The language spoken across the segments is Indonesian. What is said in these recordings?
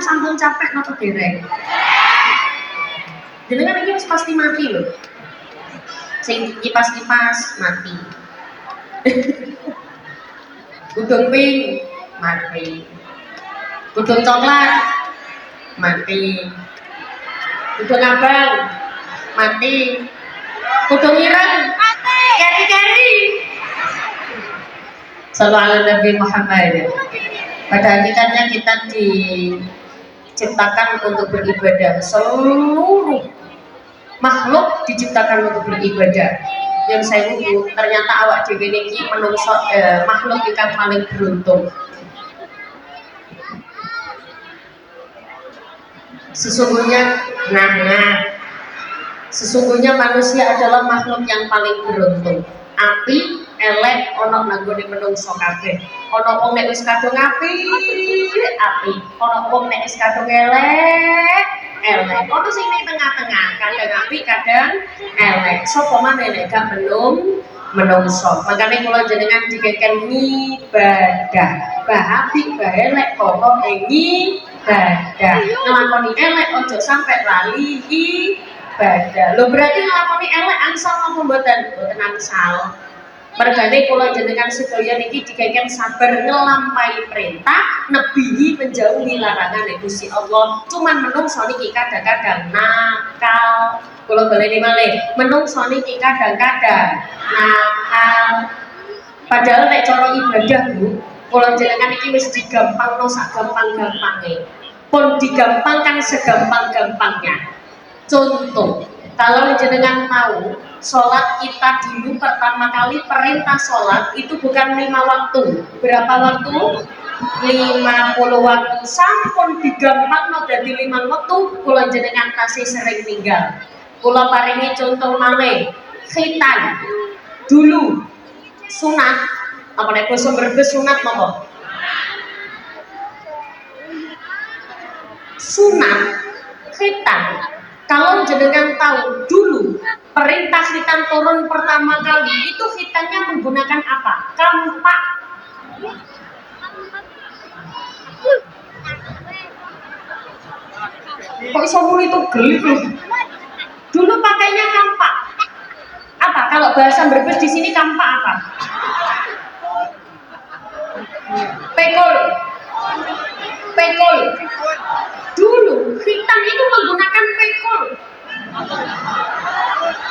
sampun capek napa dereng? Jenengan iki wis pasti mati lho. Sing kipas-kipas mati. Gudung pink mati. Gudung coklat mati. Gudung abang mati. Gudung ireng mati. Keri-keri. Sallallahu Nabi Muhammad. Pada hakikatnya kita diciptakan untuk beribadah. Seluruh makhluk diciptakan untuk beribadah. Yang saya ubu, ternyata awak dhewe niki menungso makhluk ikan paling beruntung. Sesungguhnya manusia adalah makhluk yang paling beruntung. Api elek ono nanggone menungso kabeh. Ono wong nek wis kadung api, ono wong nek wis kadung elek. Ono sing ning tengah-tengah, kadang api, kadang elek. Sapa maneh nek gak belum menungso. Makane kula jenengan dikeken ibadah. Bah api, bah elek pokoke ibadah. Nglakoni elek ojo sampai lali ibadah. Lho berarti nglakoni elek angsal apa mboten? Mboten angsal. Mergane kula jenengan sedaya niki dikeken sabar ngelampahi perintah, nebihi menjauhi larangan Gusti Allah. Cuman menungso niki kadang-kadang nakal. Kula baleni malih, menungso niki kadang-kadang nakal. Padahal nek cara ibadah Bu, kula jenengan iki wis digampangno sak gampang-gampange. Pun digampangkan segampang-gampangnya. Contoh, kalau jenengan tahu sholat kita dulu pertama kali perintah sholat itu bukan 5 waktu. Berapa waktu? 50 waktu. Sampun digampangno dadi 5 waktu, kula jenengan tasih sering tinggal. Kula paringi contoh malih, khitan. Dulu sunat, apa nek basa Brebes sunat napa? Sunat khitan. Kalau jenengan tahu dulu perintah khitan turun pertama kali itu khitannya menggunakan apa? Kampak. Kok iso muni itu gelik loh. Dulu pakainya kampak. Apa? Kalau bahasa Brebes di sini kampak apa? Pekol. Pekol. Dulu khitan itu menggunakan pekol.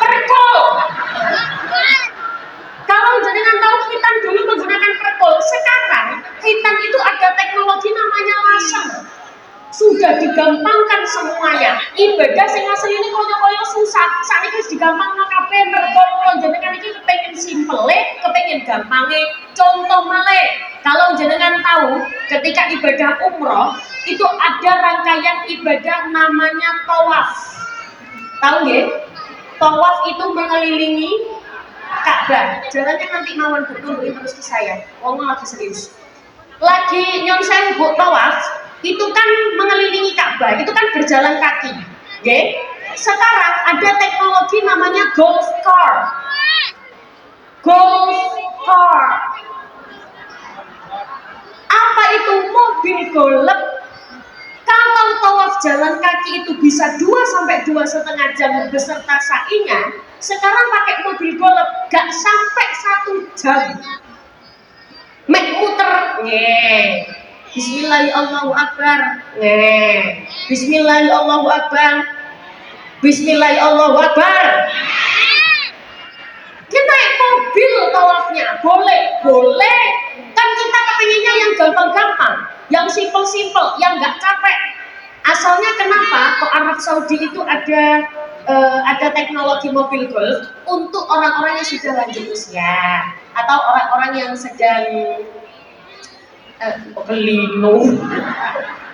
Perkol. Kalau jenengan tahu khitan dulu menggunakan perkol, sekarang khitan itu ada teknologi namanya laser. Sudah digampangkan semuanya. Ibadah sing asli ini koyo-koyo susah. Saiki wis digampangno kabeh mergo jenengan iki kepengin simple, kepengin gampange. Contoh malih, kalau jenengan tahu ketika ibadah umroh itu ada rangkaian ibadah namanya tawaf. Tahu nggih? Tawaf itu mengelilingi Ka'bah. Jalannya nanti mawon betul terus ke saya. Ngomong lagi serius. Lagi nyon saya buat tawaf, itu kan mengelilingi Ka'bah, itu kan berjalan kaki. Nggih? Sekarang ada teknologi namanya golf car. Golf car. Apa itu? Mobil golf. Kalau tawaf jalan kaki itu bisa 2-2,5 jam beserta sa'inya, sekarang pakai mobil golf gak sampai 1 jam. Mek muter, nggih. Bismillahirrahmanirrahim. Nggih. Bismillahirrahmanirrahim. Bismillahirrahmanirrahim. Kita naik mobil tawafnya, boleh. Kan kita kepinginnya yang gampang-gampang, yang simple-simple, yang nggak capek. Asalnya kenapa kok Arab Saudi itu ada teknologi mobil golf untuk orang-orang yang sudah lanjut usia atau orang-orang yang sedang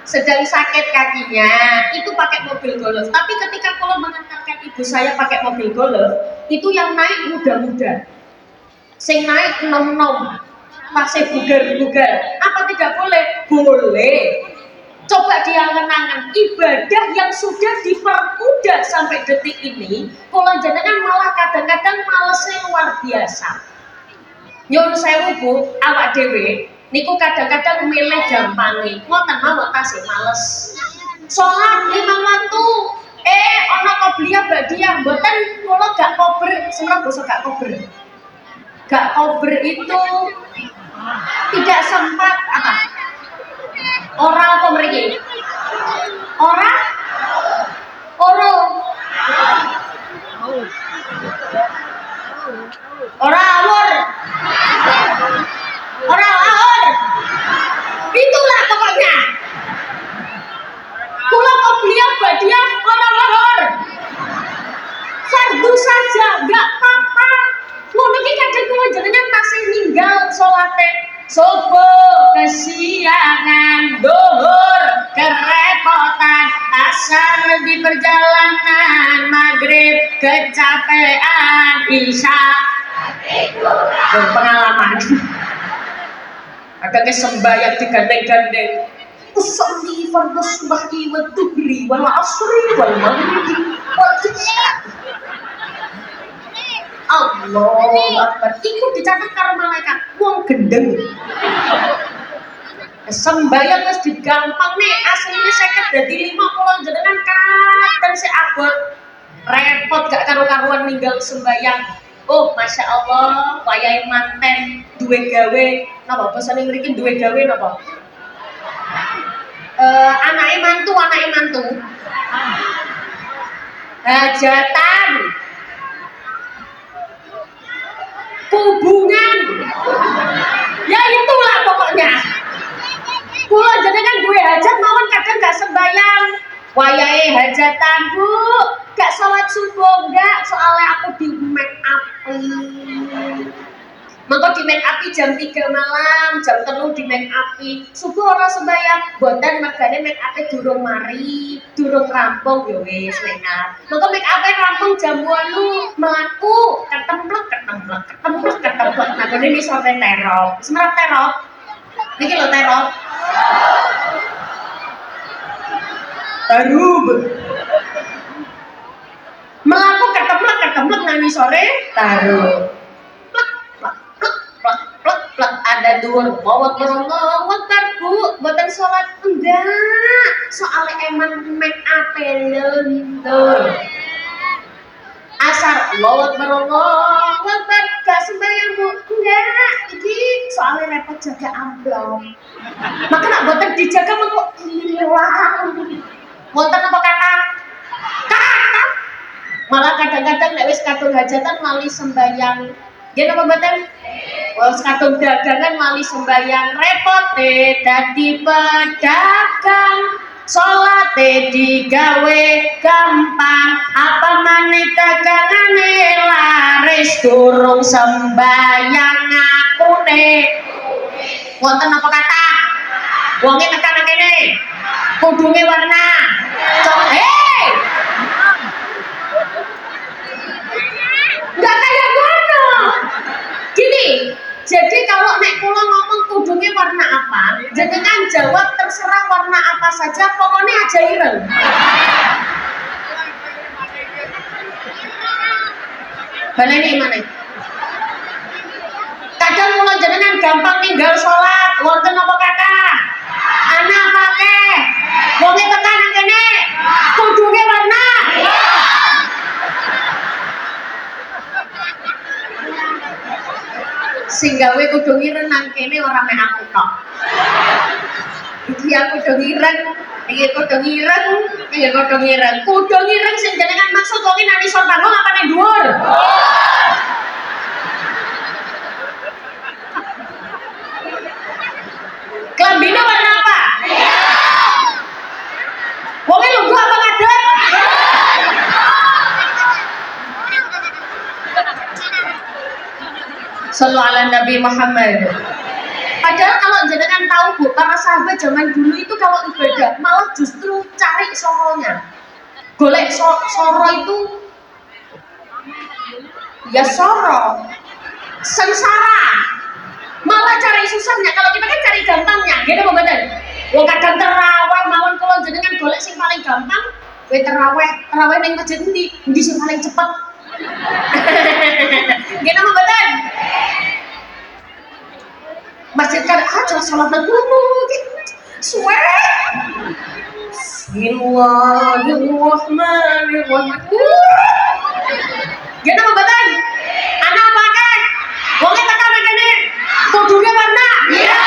sedang sakit kakinya, itu pakai mobil golf. Tapi ketika kalau mengantarkan ibu saya pakai mobil golf, itu yang naik muda-muda, sing naik nom-nom, masih bugar-bugar. Apa tidak boleh? Boleh. Coba diangen-angen, ibadah yang sudah dipermudah sampai detik ini, kula jenengan malah kadang-kadang malesnya luar biasa. Nyun sewu Bu, awak dhewe niku kadang-kadang milih gampange, ngoten mawon tasih males. Sholat 5 waktu. Ono qobliyah ba'diyah, mboten kula gak kober, semerap basa gak kober. Gak kober itu tidak sempat apa? Orang apa mriki? Orang? Oro. Ora awur. Ora awur. Itulah pokoknya. Kula qobliyah ba'diyah ora awur. Fardu saja, enggak apa-apa. Ngono iki kadang kula jenengan tasih ninggal salate subuh kesiangan, duhur kerepotan, asar di perjalanan, maghrib kecapean, isya berpengalaman. Ada kesembayang digandeng-gandeng. Usolli fardhu subhi wa dhuhri wal asri wal maghribi wal isya. Allahu Akbar. Iku dicatat karo malaikat wong gendeng. Sembayang wis digampang nih, asline 50 dadi 5 kula jenengan kadang sik abot. Repot gak karu-karuan ninggal sembayang. Oh, Masya Allah, wayahe manten duwe gawe napa basane mriki duwe gawe napa? Anake mantu. Hajatan. Hubungan. Ya itulah pokoknya. Kula jenengan duwe hajat mawon kadang gak sembayang. Wayahe hajatan, Bu. Gak sholat subuh enggak, soalnya aku di make up. Mengko di make up jam 3 malam, jam 3 di make up. Subuh ora sembayang, boten mergane make up durung mari, durung rampung ya wis make up. Mengko make up rampung jam 8 mlaku, ketemplek. Nah, kene iki sore terop. Semerap terop. Niki lho terop. Tarub. Melaku ketemplek nami sore taruh. Plek ada duur mawat berongowat Bu, buatan sholat enggak. Soalnya emang make up lentur. Asar mawat berongowat gak sembahyang Bu, enggak. Iki soalnya repot jaga amplop. Maka nak buatan dijaga mengko hilang. Buatan apa kata? Malah kadang-kadang nek wis kadung hajatan lali sembayang. Nggih napa mboten? Wis kadung dagangan lali sembayang, repot dadi pedagang. Salate digawe gampang, apa maneh dagangane laris durung sembayang akune. Wonten apa kata? Wonge tekan kene. Kudunge warna. Enggak kayak mana? Gini, jadi kalau nek kula ngomong kudungnya warna apa, jenengan jawab terserah warna apa saja, pokoknya aja ireng. Baleni mana? Kadang kula jenengan gampang ninggal sholat, wonten apa kata? Anak pake, wonge tekan kene, kudungnya warna. Sing gawe kudu ireng nang kene ora mek aku tok. Iki aku kudu ireng, iki kudu ireng. Kudu ireng sing jenengan maksud wong nang isor panggung apa ning dhuwur? Klambine warna apa? Wonge lungguh apa ngadeg? Sallallahu ala Nabi Muhammad. Padahal kalau jenengan tahu Bu, para sahabat zaman dulu itu kalau ibadah malah justru cari soronya. Golek soro itu ya soro sengsara. Malah cari susahnya. Kalau kita kan cari gampangnya, gitu Bu Badan. Wong kadang terawih mawon kula jenengan golek sing paling gampang, kowe terawih ning masjid ndi sing paling cepet. Gini apa badan? Masjid kan aja sholat dulu, suwe. Bismillahirrahmanirrahim. Gimana pembatan? Anak pakai. Boleh tekan begini. Kudungnya warna. Iya.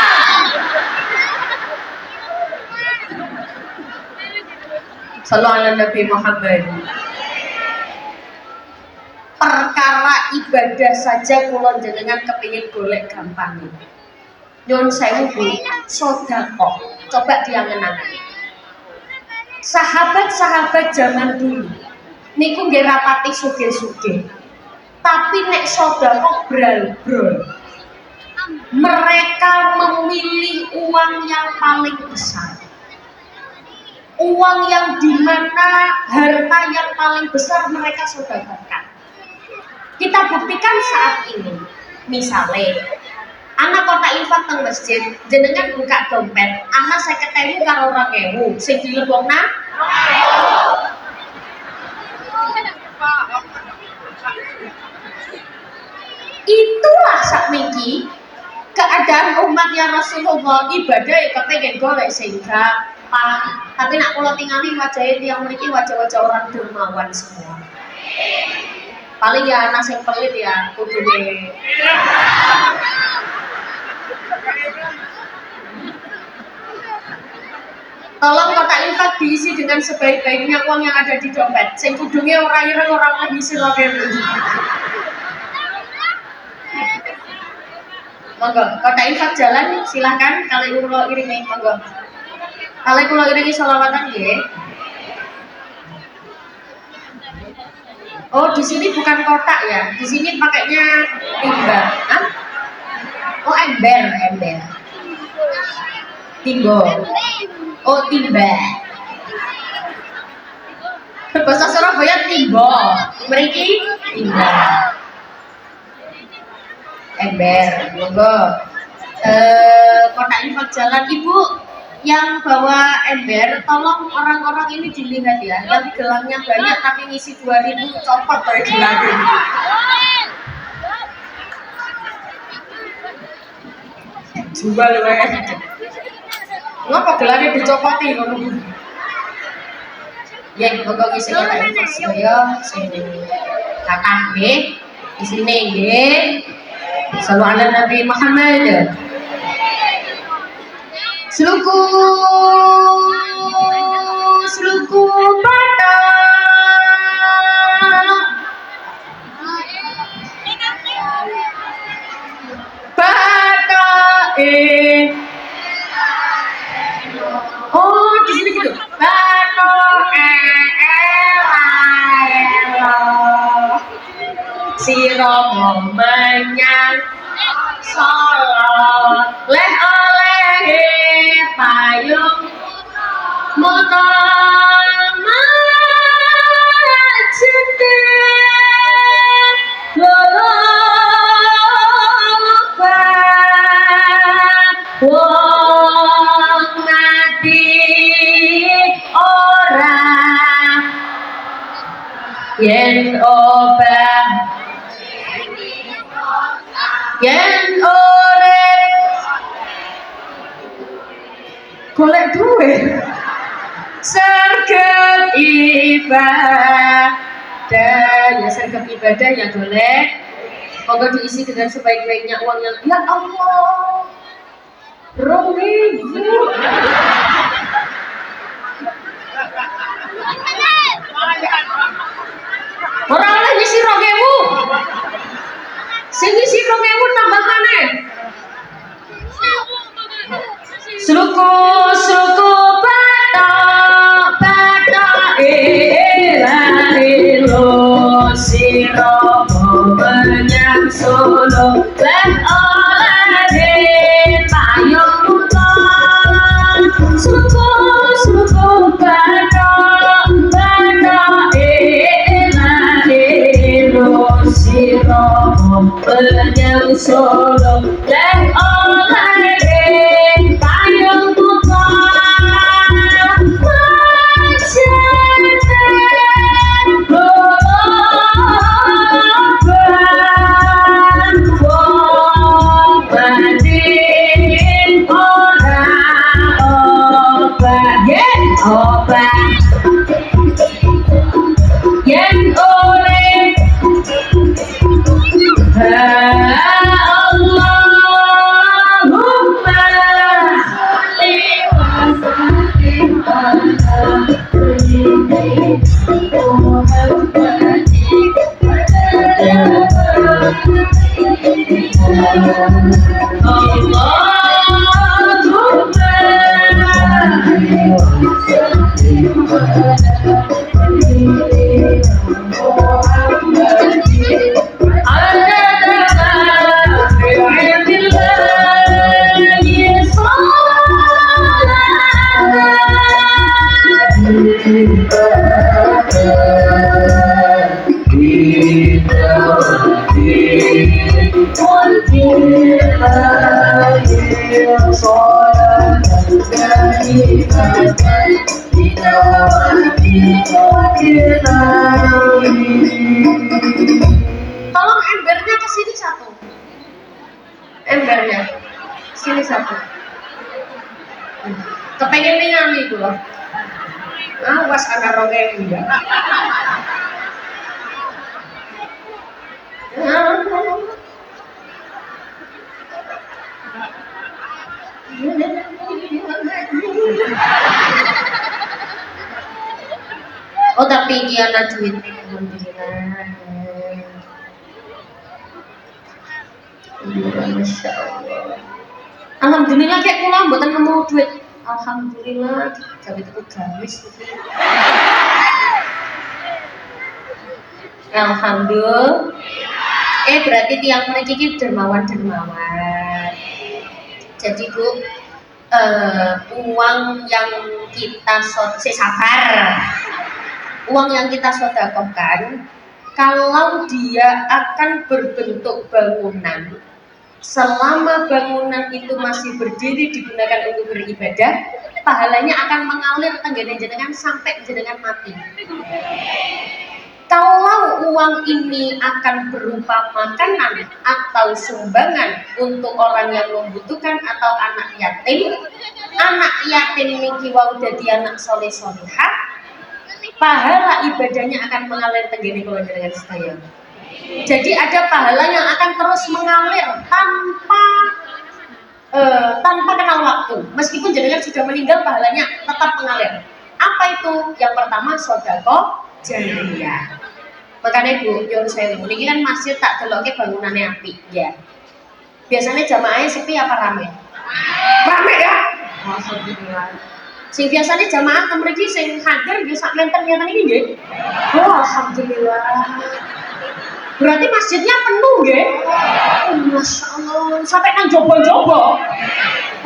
Sallallahu alaihi Nabi Muhammad. Perkara ibadah saja kula jenengan kepingin golek gampang. Nyun sewu Bu, sedekah. Coba diangen-angen. Sahabat-sahabat zaman dulu niku nggih rapati sugih-sugih. Tapi nek sedekah brol-brol. Mereka memilih uang yang paling besar. Uang yang dimana harta yang paling besar mereka sedekahkan. Kita buktikan saat ini. Misalnya, anak kota infak teng masjid, jenengan buka dompet, anak 50.000 karo 2.000, sing dilebokna. Itulah sakniki keadaan umatnya Rasulullah ibadah kepengin golek sehingga tapi nak kula tingali wajah yang memiliki wajah-wajah orang dermawan semua. Paling ya anak sing pelit ya kudune. Tolong kotak infak diisi dengan sebaik-baiknya uang yang ada di dompet. Sing kudungnya orang ireng orang lagi silakan. Monggo, kotak infak jalan silahkan. Kalau kula iringi monggo. Kalau kula iringi sholawatan nggih. Oh, di sini bukan kotak ya. Di sini pakainya timba. Hah? Oh, ember. Timbo. Oh, timba. Bahasa Surabaya timbo. Mriki timba. Ember. Monggo. Kotak infak jalan Ibu. Yang bawa ember, tolong orang-orang ini dilihat ya. Yang gelangnya banyak tapi ngisi 2.000 copot dari gelangnya. Jual wae. Ngapa gelangnya dicopoti ngono? Ya, monggo ngisi kotak infak sedaya sing kathah nggih. Di sini nggih. Sallallahu alaihi Nabi Muhammad. Sluku bata oh di sini gitu bata siro menyang salat leh payung motor macete loloba wong mati ora yen obah yen golek duit sergap ibadah ya sergap ibadah ya golek monggo diisi dengan sebaik-baiknya uang yang ya Allah 2.000 orang oleh ngisi 2.000 sing ngisi 2.000 tambah maneh Sluku bata elahilo siro menyang solo leh oleh payung muton Tolong embernya ke sini satu. Embernya sini satu. Kepengen ningali itu loh. Awas anak rongeng enggak. Oh tapi dia ada duit. Masya Allah. Alhamdulillah kayak kula mboten nemu duit. Alhamdulillah gawe tuku gamis. Alhamdulillah. Berarti tiang mriki iki dermawan-dermawan. Jadi Bu, uang yang kita sabar. Uang yang kita sedekahkan, kalau dia akan berbentuk bangunan, selama bangunan itu masih berdiri digunakan untuk beribadah, pahalanya akan mengalir tenggene jenengan sampai jenengan mati. Kalau uang ini akan berupa makanan atau sumbangan untuk orang yang membutuhkan atau anak yatim niki wau dadi anak soleh-solehah, pahala ibadahnya akan mengalir tenggene kula jenengan sedaya. Jadi ada pahala yang akan terus mengalir tanpa kenal waktu. Meskipun jenengan sudah meninggal, pahalanya tetap mengalir. Apa itu? Yang pertama sedekah jariyah. Makanya Bu, nyuwun sewu, niki kan masjid tak delokke bangunannya apik ya. Biasanya jamaahnya sepi apa rame? Rame ya? Alhamdulillah. Sing biasanya jamaah mriki sing hadir nggih sak menten ngeten iki nggih. Oh, alhamdulillah. Berarti masjidnya penuh nggih? Masya Allah, sampai nang jobo-jobo.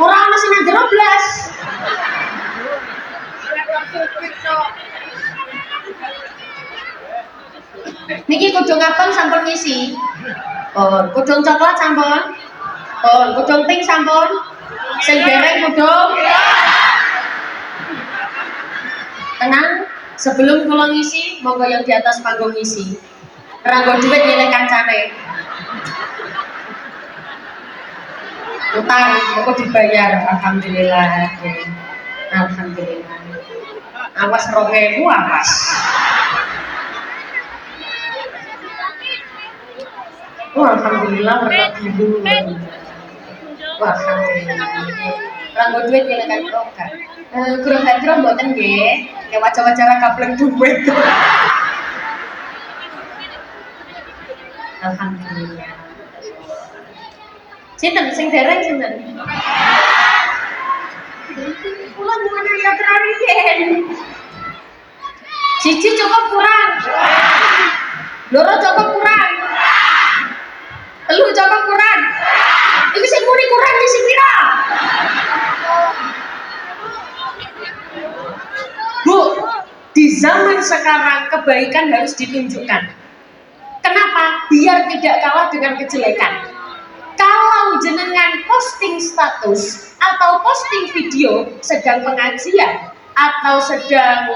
Ora ana sing nang jero blas. Niki kudung abang sampun ngisi. Kudung coklat sampun. Kudung pink sampun. Sing dereng kudung. Tenang, sebelum kula ngisi, monggo yang di atas panggung ngisi. Ranggo duit nyelek kancane. Utang, monggo dibayar. Alhamdulillah. Alhamdulillah. Awas 2000 awas. Alhamdulillah berkat ibu. Alhamdulillah. Ranggo duit nyelek kan kurang hadro mboten nggih, kayak wajah-wajah gableng duit. Alhamdulillah. Sinten sing dereng sinten? Kula nyuwun ya terakhir. Siji cukup kurang. Loro cukup kurang. Telu cukup kurang. Iki sing muni kurang iki sing pira? Bu, di zaman sekarang kebaikan harus ditunjukkan. Kenapa? Biar tidak kalah dengan kejelekan. Kalau jenengan posting status atau posting video sedang pengajian atau sedang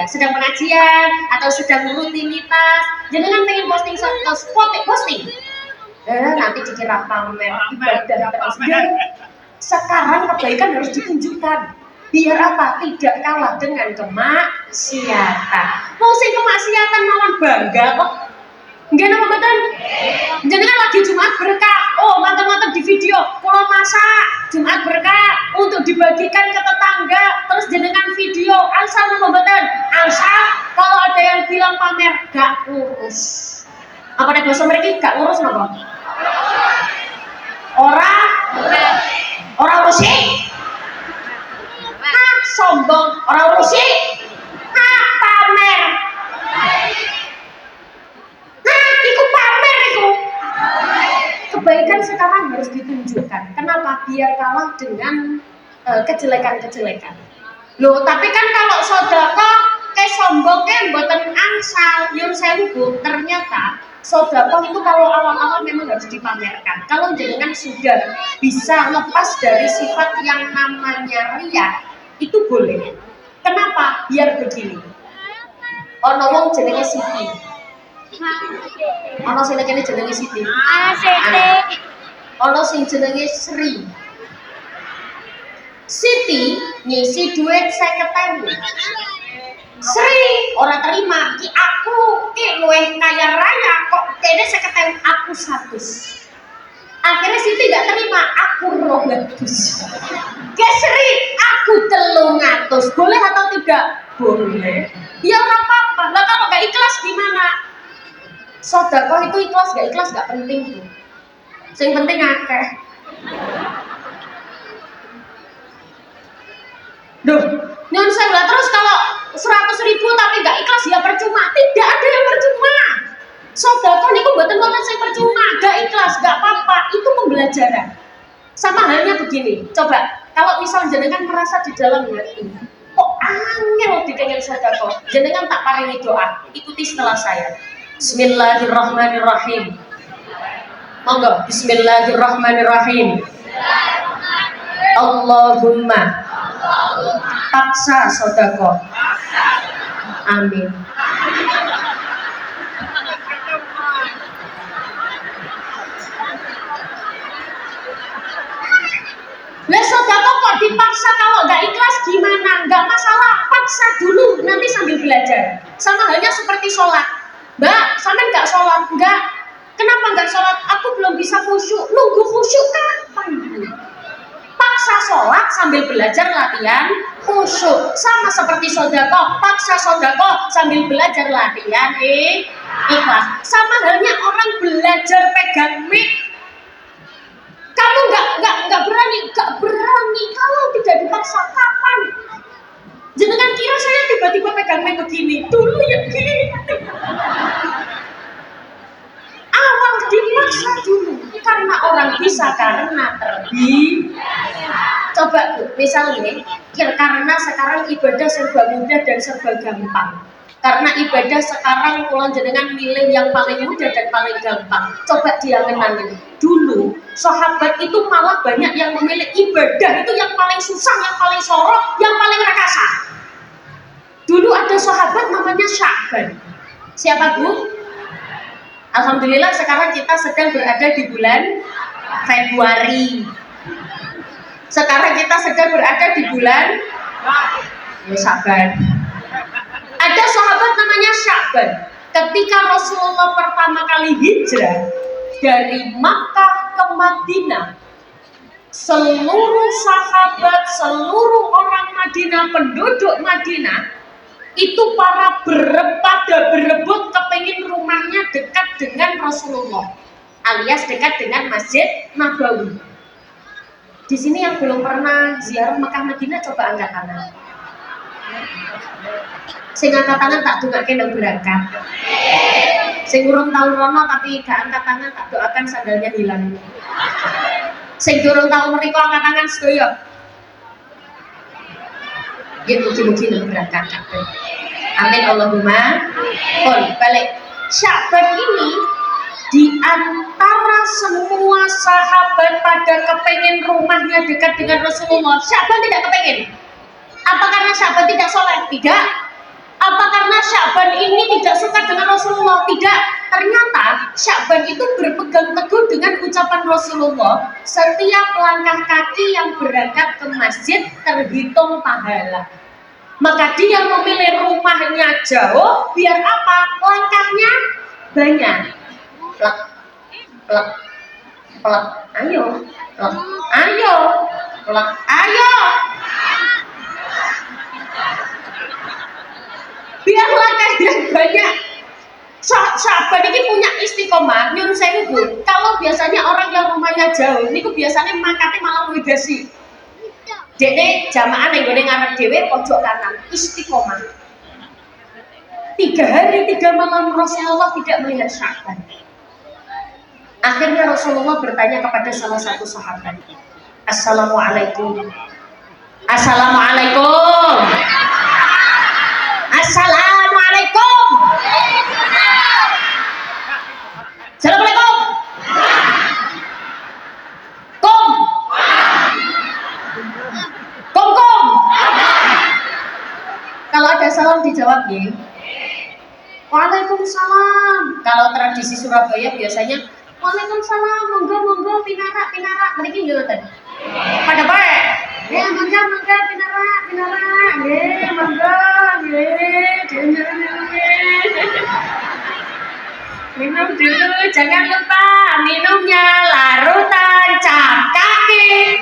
sedang pengajian atau sedang rutinitas, jenengan pengen posting status, posting. Nanti dikira pamer ibadah terus. Sekarang kebaikan harus ditunjukkan. Biar apa? Tidak kalah dengan kemaksiatan. Mau sing kemaksiatan mawon bangga kok. Nggih napa mboten? Jenengan lagi Jumat berkah. Oh, manten-manten di video, kula masak Jumat berkah untuk dibagikan ke tetangga. Terus jenengan video, asal napa mboten? Asal. Kalau ada yang bilang pamer, gak urus. Apa nek basa mriki gak urus napa? Ora urus sih. sombong, orang urusi. Pamer. Iku pamer iku. Kebaikan sekarang harus ditunjukkan. Kenapa? Biar kalah dengan kejelekan-kejelekan. Loh, tapi kan kalau sedekah kayak sombong kayak mboten angsal, nyun sewu, ternyata sedekah itu kalau awal-awal memang harus dipamerkan. Kalau jenengan sudah bisa lepas dari sifat yang namanya riya, itu boleh. Kenapa? Biar begini. Ono wong jenenge Siti. Ono sing jenenge Siti. Ono sing jenenge Sri. Siti ngisi duit 50.000. Sri ora terima, ki aku ki luwih kaya raya kok kene 50.000 aku 100. Akhirnya Siti gak terima, aku 200. Ke Sri aku 300. Boleh atau tidak? Boleh. Ya ora apa-apa. Lah kalau gak ikhlas gimana? Sedekah itu ikhlas gak penting tuh. Sing penting akeh. Duh, nyun sewu lah terus kalau 100.000 tapi gak ikhlas ya percuma. Tidak ada yang percuma. Sedekah niku mboten wonten sing percuma, gak ikhlas, gak apa-apa. Itu pembelajaran. Sama halnya begini. Coba kalau misal jenengan merasa di dalam hati kok angel dikenging sedekah, jenengan tak paringi doa. Ikuti setelah saya. Bismillahirrahmanirrahim. Monggo, bismillahirrahmanirrahim. Allahumma paksa sedekah. Amin. Lah sedekah kok dipaksa, kalau nggak ikhlas gimana? Nggak masalah, paksa dulu nanti sambil belajar. Sama halnya seperti sholat. Mbak, sampean nggak sholat? Nggak. Kenapa nggak sholat? Aku belum bisa khusyuk. Nunggu khusyuk kapan? Paksa sholat sambil belajar latihan khusyuk. Sama seperti sedekah, paksa sedekah sambil belajar latihan ikhlas. Sama halnya orang belajar pegang mic. Kamu nggak berani kalau tidak dipaksa. Kapan? Jenengan kira saya tiba-tiba pegang mic begini? Dulu ya gini. Awal dipaksa dulu karena orang bisa karena terbiasa. Coba Bu, misalnya karena sekarang ibadah serba mudah dan serba gampang. Karena ibadah sekarang pulang jenengan milih yang paling mudah dan paling gampang. Coba diangen-angen. Dulu sahabat itu malah banyak yang memilih ibadah itu yang paling susah, yang paling sorok, yang paling rakasa. Dulu ada sahabat namanya Sya'ban. Siapa Bu? Alhamdulillah sekarang kita sedang berada di bulan Februari. Sekarang kita sedang berada di bulan Sya'ban. Ada sahabat namanya Sya'ban. Ketika Rasulullah pertama kali hijrah dari Makkah ke Madinah, seluruh sahabat, seluruh orang Madinah, penduduk Madinah itu pada berebut kepingin rumahnya dekat dengan Rasulullah, alias dekat dengan Masjid Nabawi. Di sini yang belum pernah ziarah Makkah Madinah coba angkat tangan. Sing angkat tangan tak dongake ndang berangkat. Sing urung tau rono tapi gak angkat tangan tak doakan sandalnya hilang. Sing durung tau mriko angkat tangan sedaya. Nggih mugi-mugi ndang berangkat kabeh. Amin Allahumma. Balik. Sya'ban ini di antara semua sahabat pada kepengen rumahnya dekat dengan Rasulullah, Sya'ban tidak kepengen. Apa karena Sya'ban tidak sholat? Tidak. Apa karena Sya'ban ini tidak suka dengan Rasulullah? Tidak. Ternyata Sya'ban itu berpegang teguh dengan ucapan Rasulullah, setiap langkah kaki yang berangkat ke masjid terhitung pahala. Maka dia memilih rumahnya jauh, biar apa? Langkahnya banyak. Plek, plek, plek, ayo, plek, ayo, plek, ayo. Biar langkahnya banyak. Sahabat ini punya istiqomah. Nyun sewu Bu, kalau biasanya orang yang rumahnya jauh, ini biasanya makanya malah widasi. Dekne jamaah ning gone ngarep dhewe pojok kanan, istiqomah. 3 hari 3 malam Rasulullah tidak melihat Sya'ban. Akhirnya Rasulullah bertanya kepada salah satu sahabat, Assalamualaikum. Assalamualaikum. Assalamualaikum. Assalamualaikum. Kum. Kum kum. Kalau ada salam dijawab ya. Waalaikumsalam. Kalau tradisi Surabaya biasanya Waalaikumsalam, monggo monggo pinarak pinarak. Mriki ngoten. Pada bae. Ya monggo monggo pinarak pinarak. Nggih monggo nggih. Minum dulu, jangan lupa minumnya larutan cap kaki.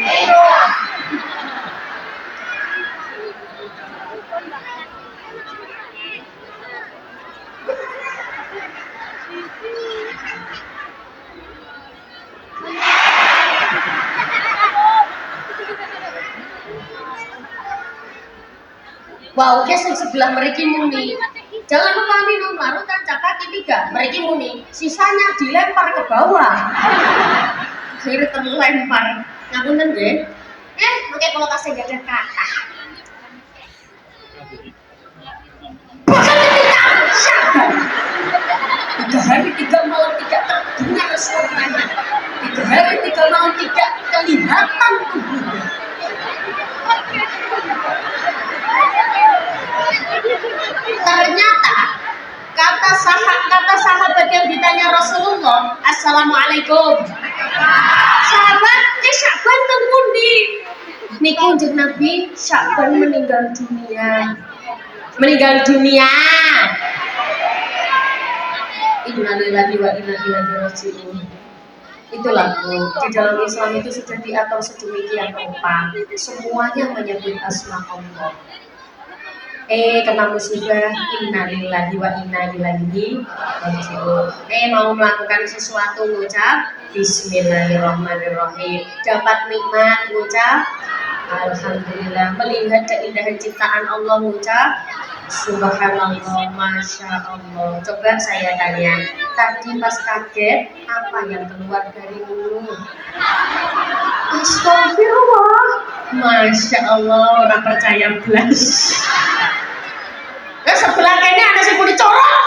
Wow, guys yang sebelah mereka muni. Jangan lupa minum larutan cap kaki 3. Mereka muni. Sisanya dilempar ke bawah. Akhirnya terlempar. Ngapunten nggih. Mengke kula tasih gadah kata. Bahkan ketika Sya'ban 3 hari 3 malam tidak terdengar suaranya. 3 hari 3 malam tidak kelihatan tubuhnya. Ternyata kata sahabat yang ditanya Rasulullah, Assalamualaikum. Sahabat, Sya'ban teng pundi? Niku njeng Nabi Sya'ban meninggal dunia. Meninggal dunia. Innalillahi wa inna ilaihi raji'un. Itulah Bu, di dalam Islam itu sudah diatur sedemikian rupa. Semuanya menyebut asma Allah. Kena musibah, innalillahi wa inna ilaihi raji'un. Mau melakukan sesuatu ngucap Bismillahirrahmanirrahim. Dapat nikmat ngucap Alhamdulillah. Melihat keindahan ciptaan Allah ngucap Subhanallah, Masya Allah. Coba saya tanya, tadi pas kaget apa yang keluar dari mulut? Astagfirullah. Masya Allah, orang percaya belas. Sebelah kene ada si kulit corok.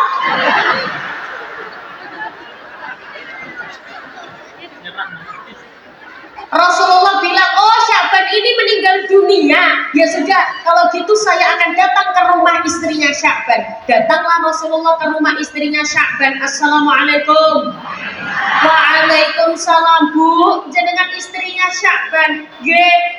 Rasulullah bilang, oh Sya'ban ini meninggal dunia. Ya sudah, kalau gitu saya akan datang ke rumah istrinya Sya'ban. Datanglah Rasulullah ke rumah istrinya Sya'ban. Assalamualaikum. Waalaikumsalam Bu. Jenengan istrinya Sya'ban.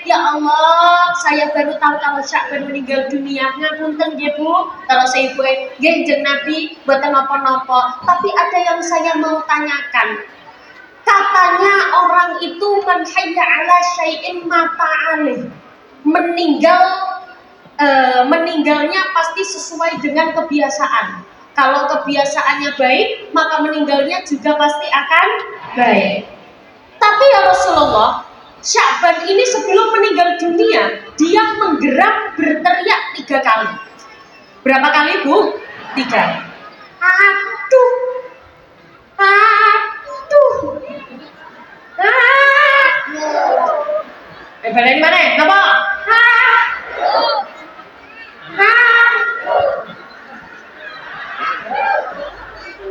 Ya Allah, saya baru tahu kalau Sya'ban meninggal dunia. Ngapunten nggih Bu. Terus ibu, nggih Nabi mboten napa-napa. Tapi ada yang saya mau tanyakan. Katanya orang itu man hayya ala syai'in mata alih. Meninggalnya pasti sesuai dengan kebiasaan. Kalau kebiasaannya baik, maka meninggalnya juga pasti akan baik. Tapi ya Rasulullah, Sya'ban ini sebelum meninggal dunia, dia menggerak berteriak 3 kali. Berapa kali Bu? 3. Aduh. Baleni mana? Napa?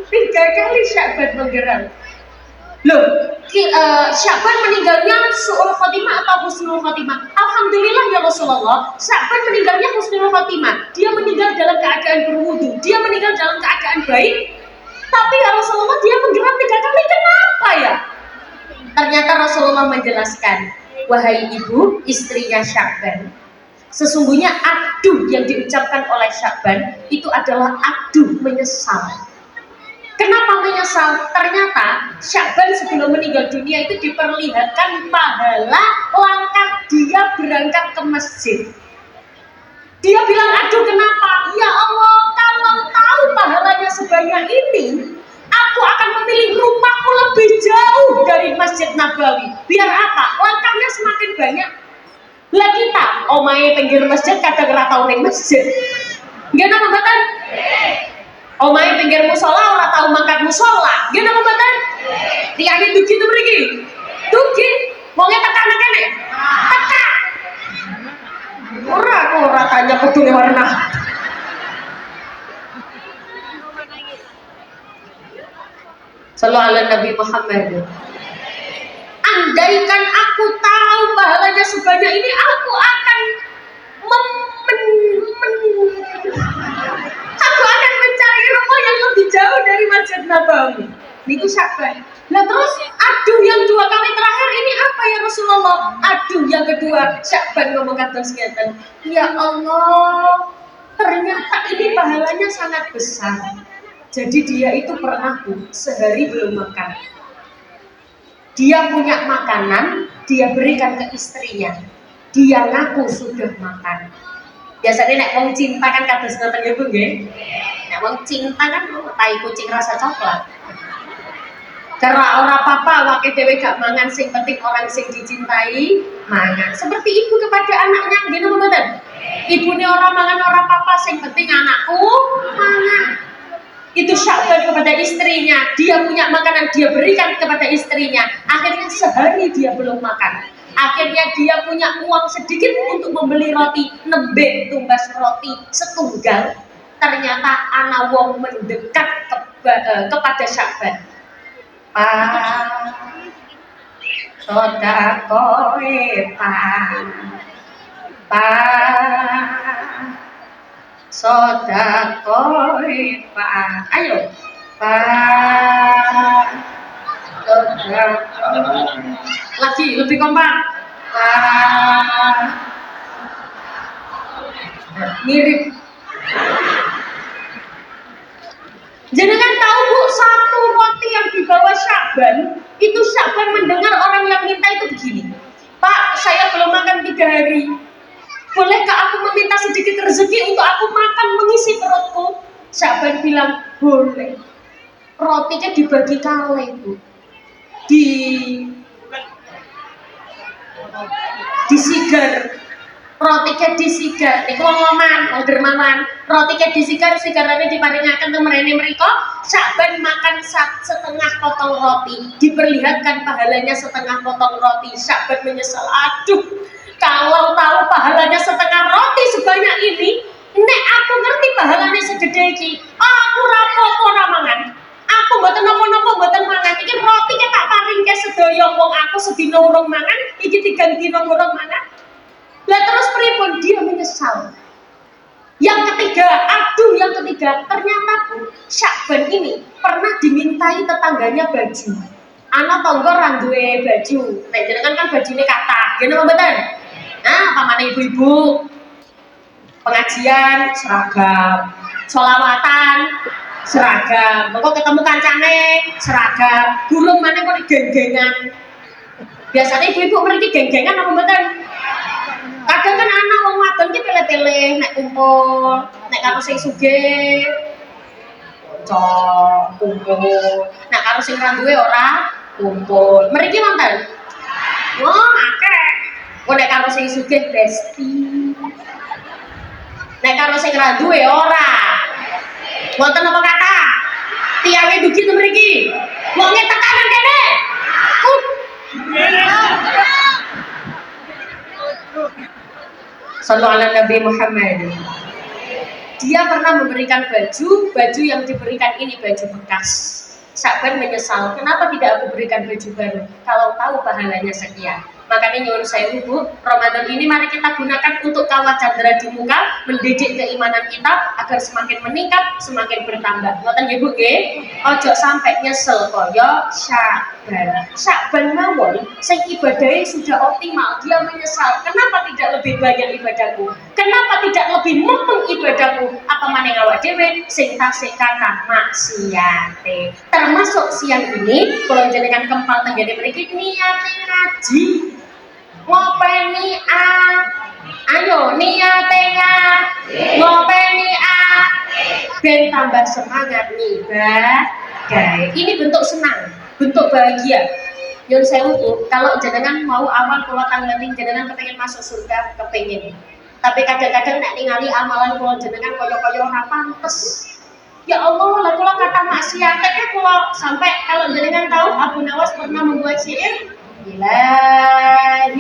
3 kali Sya'ban menggerak. Loh, Sya'ban meninggalnya su'ul khotimah atau husnul khotimah? Alhamdulillah ya Rasulullah, Sya'ban meninggalnya husnul khotimah. Dia meninggal dalam keadaan berwudu, dia meninggal dalam keadaan baik. Tapi ya Rasulullah dia menggerak 3 kali, kenapa ya? Ternyata Rasulullah menjelaskan, wahai ibu, istrinya Sya'ban, sesungguhnya aduh yang diucapkan oleh Sya'ban itu adalah aduh menyesal. Kenapa menyesal? Ternyata Sya'ban sebelum meninggal dunia itu diperlihatkan pahala langkah dia berangkat ke masjid. Dia bilang, aduh kenapa? Ya Allah, kalau tahu pahalanya sebanyak ini, aku akan memilih rumahku lebih jauh dari Masjid Nabawi. Biar apa? Langkahnya semakin banyak. Lah kita omahe pinggir masjid kadang ora tau ning masjid. Nggih napa mboten? Omahe pinggir musola ora tau mangkat musola. Nggih napa mboten? Tiyane dugi to mriki. Dugi. Wonge tekan kene. Tekan. Ora tanya kudune warna. Sallallahu alaihi Nabi Muhammad. Andaikan aku tahu pahalanya sebanyak ini, aku akan aku akan mencari rumah yang lebih jauh dari Masjid Nabawi. Niku Sya'ban. Nah terus aduh yang 2 kali terakhir ini apa ya Rasulullah? Aduh yang kedua Sya'ban ngomong kados ngeten. Ya Allah, ternyata ini pahalanya sangat besar. Jadi dia itu pernah sehari belum makan. Dia punya makanan, dia berikan ke istrinya. Dia ngaku sudah makan. Biasanya nek wong cinta kan kados ngoten nggih Bu nggih. Nek wong cinta kan tai kucing rasa coklat. Karena orang papa wake dhewe gak mangan, sing penting orang sing dicintai mangan. Seperti ibu kepada anaknya nggih napa mboten? Ibune orang mangan orang papa, sing penting anakku mangan. Itu Sya'ban kepada istrinya, dia punya makanan, dia berikan kepada istrinya. Akhirnya sehari dia belum makan. Akhirnya dia punya uang sedikit untuk membeli roti, nembe tumbas roti setunggal. Ternyata ana wong mendekat kepada Sya'ban. Sodakoe sodakoe Pak, ayo Pak, sodakoe lagi lebih kompak Pak, mirip. Jenengan tahu Bu, satu roti yang dibawa Sya'ban itu Sya'ban mendengar orang yang minta itu begini, Pak saya belum makan 3 hari, bolehkah aku meminta sedikit rezeki untuk aku makan mengisi perutku? Sya'ban bilang, boleh. Rotinya dibagi kali Bu. Disigar. Rotinya disigar. Niku ngomongan, dermawan. Rotinya disigar, sigarane diparingaken ke mrene mriko. Sya'ban makan setengah potong roti. Diperlihatkan pahalanya setengah potong roti. Sya'ban menyesal, aduh, kalau tahu pahalanya setengah roti sebanyak ini, nek aku ngerti pahalanya segede iki, aku rapopo ora mangan. Aku mboten napa-napa mboten mangan. Iki roti tak paringke sedaya wong aku sedina urung mangan, iki 3 dina urung mangan. Lah terus pripun? Dia menyesal. Yang ketiga, ternyata Bu, Sya'ban ini pernah dimintai tetangganya baju. Ana tangga ra duwe baju. Nek jenengan kan bajine kathah, nggih napa mboten? Nah, pamane ibu-ibu pengajian seragam, sholawatan seragam, kok ketemu kancane seragam, burung mana kok geng-gengan. Biasanya ibu-ibu mriki geng-gengan apa mboten? Kadang kan anak wong wadon ki pilih-pilih nek kumpul, nek karo sing sugih kumpul, nek karo sing ra duwe ora kumpul. Mriki wonten? Wah, akeh. Nek karo sing sugih besti. Nek karo sing ra duwe ora. Wonten apa kata? Tiange dugi to mriki. Wonge tekanan kene. Sallallahu alaihi Nabi Muhammad. Dia pernah memberikan baju yang diberikan ini baju bekas. Sya'ban menyesal, kenapa tidak aku berikan baju baru kalau tahu pahalanya sekian. Makanya nyuruh saya Bu, Ramadan ini mari kita gunakan untuk kawat candra di muka, mendidik keimanan kita agar semakin meningkat, semakin bertambah. Ngoten nggih Bu nggih? Ojo sampai nyesel kaya Sya'ban. Sya'ban mawon sing ibadahnya sudah optimal, dia menyesal, kenapa tidak lebih banyak ibadahku? Kenapa tidak lebih mumpung ibadahku? Apa maning awak dhewe sing tasih kathah maksiate. Termasuk siang ini kalau jenengan kempal tenggene mriki niate ngaji. Ngopeni ayo niate ngopeni ben tambah semangat nih, Mbak. Ini bentuk senang, bentuk bahagia. Nyun sewu Bu, kalau jenengan mau awal kula tanggani jenengan kepengin masuk surga, kepengin. Tapi kadang-kadang nek ningali amalan kula jenengan kaya-kaya ora pantes. Ya Allah, lah kula kata maksiatnya kula sampai kalau jenengan tahu Abu Nawas pernah membuat syair Ilahilas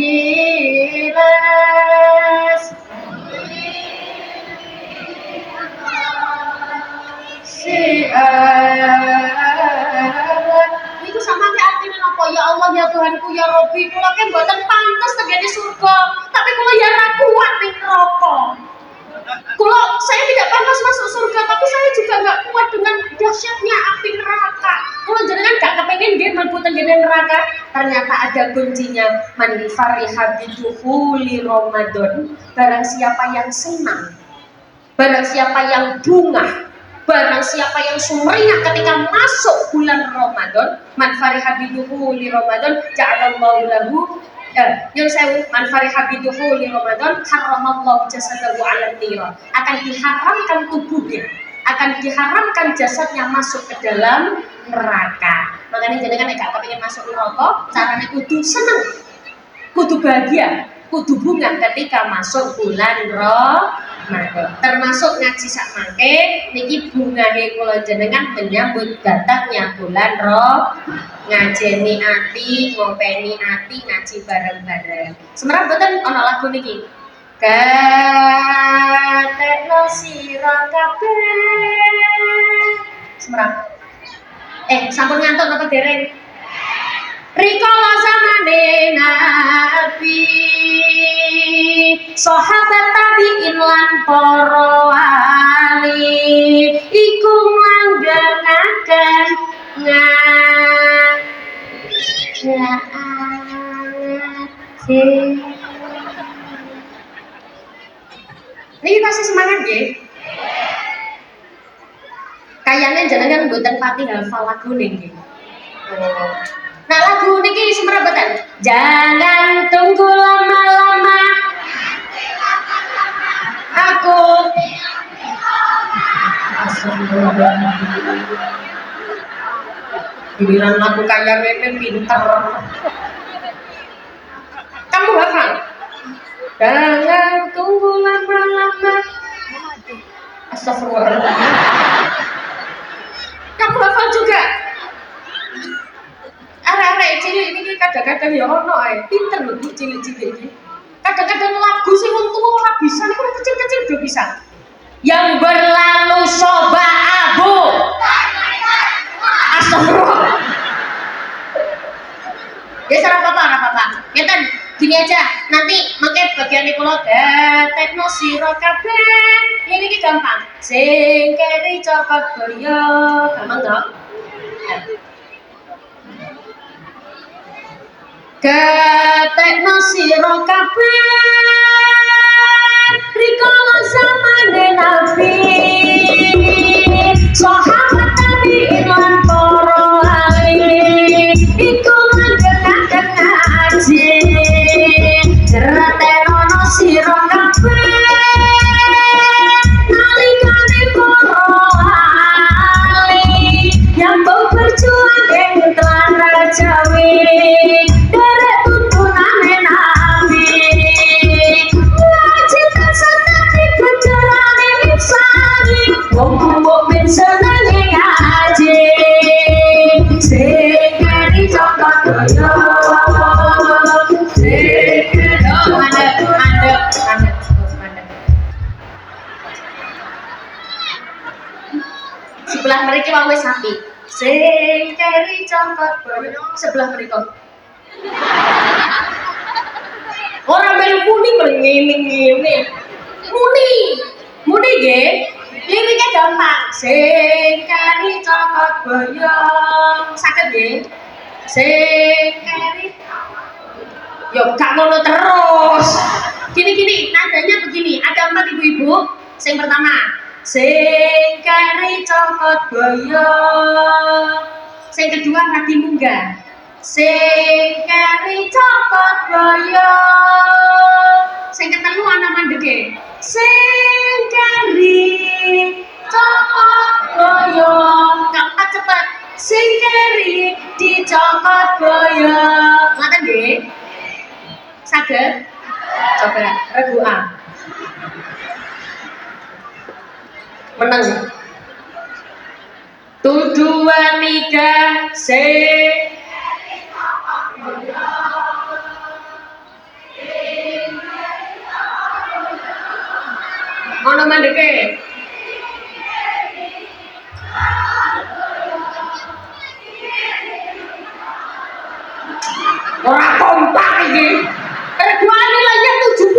itu sama kayak artinya apa ya Allah ya Tuhanku ya Robbi kula kan mboten pantes tegene surga tapi kula ya ra kuat ning neraka. Kula saya tidak pantas masuk surga tapi saya juga nggak kuat dengan dahsyatnya api neraka. Kula jenengan gak kepengen nggih mlebu tengene neraka. Ternyata ada kuncinya man fariha bidukhuli Ramadan. Barang siapa yang senang, barang siapa yang bungah, barang siapa yang sumringah ketika masuk bulan Ramadan, man fariha bidukhuli Ramadan ja'alallahu lahu yang saya man fariha bidukhuli Ramadan haramallahu jasadahu 'ala nira. Akan diharamkan tubuhnya, akan diharamkan jasadnya masuk ke dalam neraka. Makanya jenengan nek gak kepengin masuk neraka, carane kudu seneng, kudu bahagia, kudu bunga ketika masuk bulan Ramadan. Termasuk ngaji sak mangke niki bungahe kula jenengan menyambut datangnya bulan Ramadan. Ngajeni ati, ngopeni ati, ngaji bareng-bareng. Semerap boten ana lagu niki. Katekno sira kabeh. Semerap. Sampun ngantuk napa dereng? Rikala zamane Nabi, sahabat tabi'in lan para wali iku langgengaken Niki pasti semangat nggih. Kayaknya jenengan mboten pati hafal lagu niki. Nah lagu niki semerabatan. Jangan tunggu lama-lama. Aku giliran lagu kayak ini pinter. Kamu hafal? Jangan tunggu lama-lama. Astagfirullahaladzim. Kamu hafal juga? Arek-arek cilik ini kadang-kadang ya ono ae. Pinter lho Bu cilik-cilik iki. Kadang-kadang lagu sing wong tuwa ora bisa, niku kecil-kecil udah bisa. Yang berlalu soba abu. Astagfirullah. Ya ora apa-apa. Ya kan gini aja, nanti makai bagian kula tekno sira kabeh. Ini ki gampang. Sing keri cokot boyo, gampang to? Tekno sira kabeh. Rikala zamane Nabi, sahabat tabi'in lan para wali iku nganggenaken ngaji. Retenono sira kabeh nalikane para wali yang berjuang ing tlatah Jawi derek tuntunane Nabi ngaji tasati kejarane insani wong mukmin senenge ngaji sing kari cokot doyo sebelah mereka mau wis sapi sing keri cokot boyo sebelah mereka orang melu muni ngene muni nggih liriknya gampang sing keri cokot boyo saged nggih sing keri yo gak ngono terus gini nadanya begini ada 4 ibu-ibu. Yang pertama sing keri cokot boyo. Yang kedua radi munggah sing keri cokot boyo. Yang ketelu ana mandege sing keri cokot boyo. Keempat cepet sing keri dicokot boyo. Ngoten nggih. Saged? Coba regu A. Meneng. Tujuan nikah ono mandeke. Ora kompak iki. Reguan nilainya 70.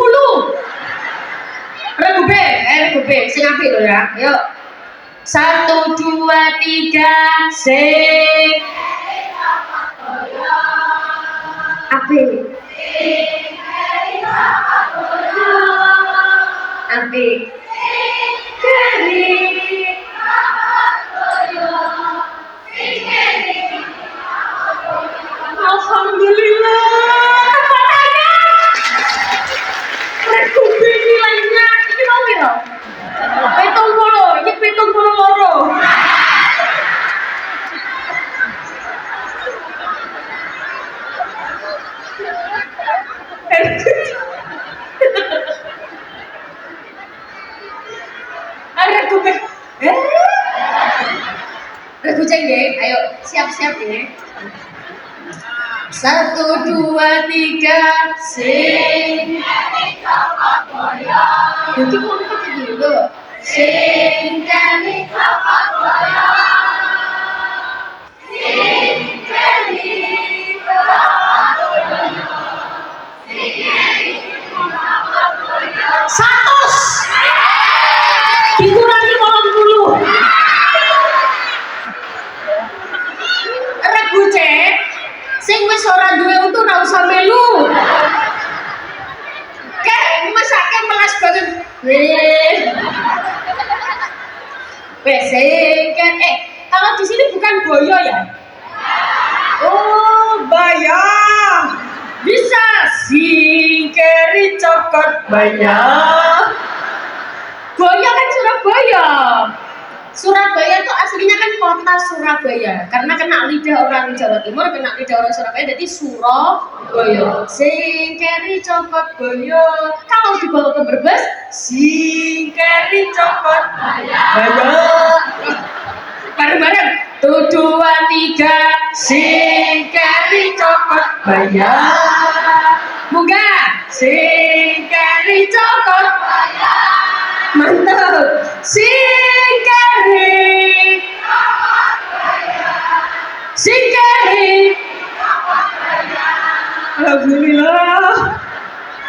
Regu B, sing apik lho ya. Yuk. 1 2 3 sing apik. Apik. Alhamdulillah. Regu B nilainya iki mau piro? 70, iki 72. Regu B. Regu C nggih. Ayo siap-siap nggih. 1 2 3 sing iki kompak iki lho. Sing kami Satus dikurangi 80. Regu C sing wis ora duwe untu ora usah melu. Mesake melas banget. Sing kalau di sini bukan boyo ya? Oh, baya. Bisa singkeri cokot baya. Boyo kan Surabaya. Surabaya itu aslinya kan kota Surabaya. Karena kena lidah orang Jawa Timur, kena lidah orang Surabaya, jadi Surabaya. Singkeri cokot boyo. Kalau dibawa ke Brebes, singkeri cokot baya. Bareng-bareng. 1 2 3 singkeri cokot baya. Munggah. Singkeri cokot baya. Mantap. Singkeri alhamdulillah.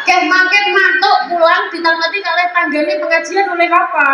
Keh makin mantuk pulang ditangati kalih tanggane pengajian oleh apa?